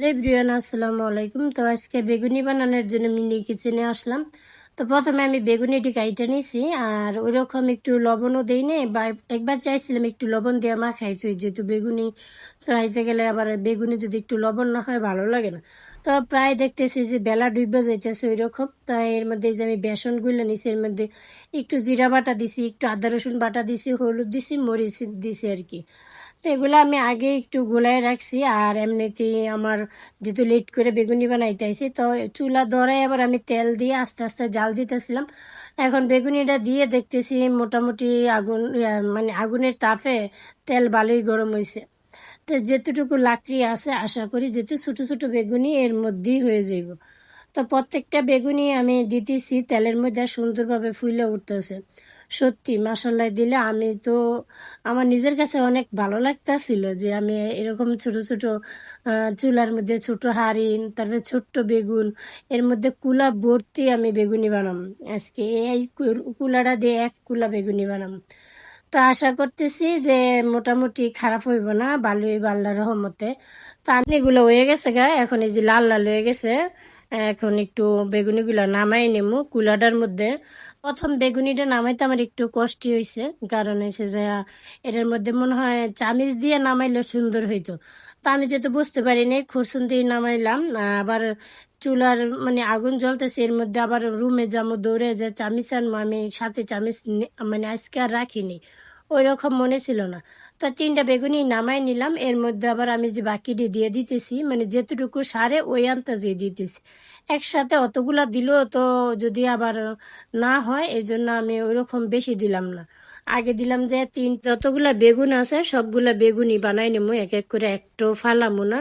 Everyone আসসালামু আলাইকুম। তো আজকে বেগুনি বানানোর জন্য মিনি কিচেনে আসলাম। তো প্রথমে আমি বেগুনিটি কাইটা নিয়েছি, আর ওই রকম একটু লবণও দিই নে, বা একবার চাইছিলাম একটু লবণ দিয়ে মাখাইছি, যেহেতু বেগুনি খাইতে গেলে আবার বেগুনি যদি একটু লবণ না হয় ভালো লাগে না। তো প্রায় দেখতেছি যে বেলা ডুবে যাইতেছে ওই রকম। তাই এর মধ্যে যে আমি বেসন গুলে নিছি, এর মধ্যে একটু জিরা বাটা দিছি, একটু আদা রসুন বাটা দিছি, হলুদ দিছি, মরিচ দিছি আর কি। তো এগুলো আমি আগে একটু গোলায় রাখছি। আর এমনিতেই আমার যেহেতু লেট করে বেগুনি বানাইতেছি, তো চুলা ধরায় আবার আমি তেল দিয়ে আস্তে আস্তে জাল দিতেছিলাম। এখন বেগুনিটা দিয়ে দেখতেছি মোটামুটি আগুন মানে আগুনের তাপে তেল ভালোই গরম হয়েছে। তো যেতটুকু লাকড়ি আছে আশা করি যেহেতু ছোটো ছোটো বেগুনি এর মধ্যেই হয়ে যাইব। তো প্রত্যেকটা বেগুনি আমি দিতেছি তেলের মধ্যে, আর সুন্দরভাবে ফুলে উঠতেছে। সত্যি মাসাল্লাহ দিলে আমি তো আমার নিজের কাছে অনেক ভালো লাগতেছিল যে আমি এরকম ছোট ছোট চুলার মধ্যে ছোট হাঁড়ি, তারপরে ছোট্ট বেগুন, এর মধ্যে কুলা ভর্তি আমি বেগুনি বানাম। আজকে এই কুলাটা দিয়ে এক কুলা বেগুনি বানাম। তো আশা করতেছি যে মোটামুটি খারাপ হইব না, ভালোই হইব আল্লাহর রহমতে। তো আমি এগুলো হয়ে গেছে গা, এখন এই যে লাল লাল হয়ে গেছে। এখন একটু বেগুনিগুলো নামাই নেবো কুলাটার মধ্যে। প্রথম বেগুনিটা নামাইতে আমার একটু কষ্টই হয়েছে, কারণ এসে যে এটার মধ্যে মনে হয় চামিচ দিয়ে নামাইলে সুন্দর হইতো। তো আমি যেহেতু বুঝতে পারিনি, খুরসুন দিয়ে নামাইলাম। আবার চুলার মানে আগুন জ্বলতেছে, এর মধ্যে আবার রুমে যাবো দৌড়ে যে চামিচ আনবো, আমি সাথে চামিচ মানে আজকে আর রাখিনি, ওই রকম মনে ছিল না। তো 3টা বেগুনি নামাই নিলাম। এর মধ্যে আবার আমি যে বাকিটি দিয়ে দিতেছি, মানে যেতটুকু সারে ওই আন্তাজে দিতেছি। একসাথে অতগুলা দিলেও তো যদি আবার না হয়, এই জন্য আমি ওই রকম বেশি দিলাম না। আগে দিলাম যে যতগুলা বেগুন আছে সবগুলা বেগুনই বানাই নেবো এক এক করে, একটু ফালামো না।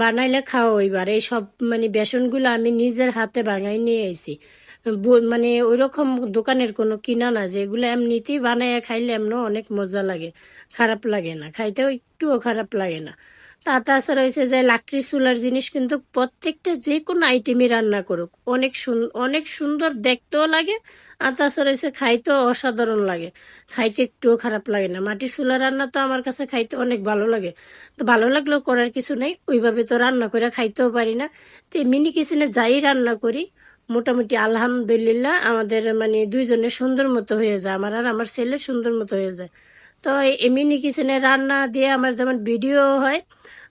বানাইলে খাওয়া ওইবার এই সব মানে বেসনগুলো আমি নিজের হাতে বানাই নিয়ে আইছি। মানে ওইরকম দোকানের কোনো কিনা না, যে এগুলো এমনিতেই বানাইয়া খাইলে এমন অনেক মজা লাগে, খারাপ লাগে না, খাইতেও একটুও খারাপ লাগে না। তাছাড়া হয়েছে যে লাকড়ি চুলার জিনিস কিন্তু প্রত্যেকটা যে কোনো আইটেমই রান্না করুক অনেক সুন্দর দেখতেও লাগে। আর তাছাড়া হয়েছে খাইতেও অসাধারণ লাগে, খাইতে একটুও খারাপ লাগে না। মাটির চুলা রান্না তো আমার কাছে খাইতে অনেক ভালো লাগে। তো ভালো লাগলেও করার কিছু নেই, ওইভাবে তো রান্না করে খাইতেও পারি না। তো এই মিনি কিচেনে যাই রান্না করি মোটামুটি আলহামদুলিল্লাহ আমাদের মানে দুইজনের সুন্দর মতো হয়ে যায়, আমার আর আমার ছেলের সুন্দর মতো হয়ে যায়। তো এই মিনি কিচেনে রান্না দিয়ে আমার যেমন ভিডিও হয়,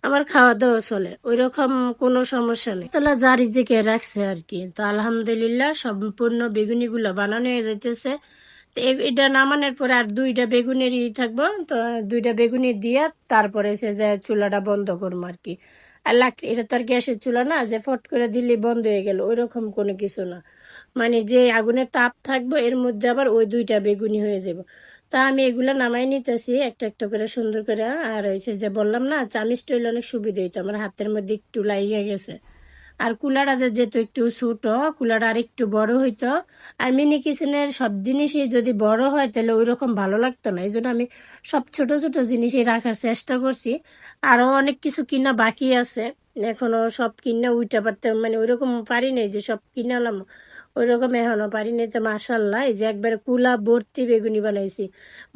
আমার খাওয়া দাওয়া চলে, ওই রকম কোনো সমস্যা নেই। তোলা যা রিজিকে রাখছে আর কি। তো আলহামদুলিল্লাহ সম্পূর্ণ বেগুনিগুলো বানানো হয়ে যাইতেছে। তো এটা নামানোর পরে আর 2টা বেগুনেরই থাকবো। তো 2টা বেগুনি দিয়ে তারপরে সে যে চুলাটা বন্ধ করবো আর কি। আর লাকড়ি এটা তো আর গ্যাসের চুলা না যে ফট করে দিলে বন্ধ হয়ে গেল, ওই রকম কোনো কিছু না। মানে যে আগুনের তাপ থাকবো এর মধ্যে আবার ওই 2টা বেগুনি হয়ে যাব। তা আমি এগুলো নামাই নিতেছি একটা একটা করে সুন্দর করে। আর হয়েছে যে বললাম না চামিচটা হইলে অনেক সুবিধা হইতো, আমার হাতের মধ্যে একটু লাগিয়ে গেছে। আর কুলাটা যে যেহেতু একটু ছোট, কুলাটা আর একটু বড় হইতো। আর মিনি কিচেনের সব জিনিসই যদি বড় হয় তাহলে ওই রকম ভালো লাগতো না, এই জন্য আমি সব ছোট ছোট জিনিসই রাখার চেষ্টা করছি। আরও অনেক কিছু কিনা বাকি আছে, এখনো সব কিনা উইটা পারতে মানে ওইরকম পারি নাই যে সব কিনালাম, ওইরকম এখনো পারি নাই। তো মাসাল্লাহ এই যে একবারে কুলা ভর্তি বেগুনি বানাইছি।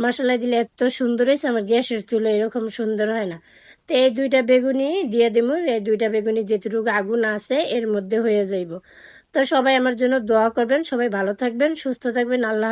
মশলা দিলে এত সুন্দর হয়েছে, আমার গ্যাসের চুলো এরকম সুন্দর হয় না। তো এই 2টা বেগুনি দিয়ে দেবো, এই 2টা বেগুনি যেটুকু আগুন আছে এর মধ্যে হয়ে যাইব। তো সবাই আমার জন্য দোয়া করবেন, সবাই ভালো থাকবেন, সুস্থ থাকবেন, আল্লাহ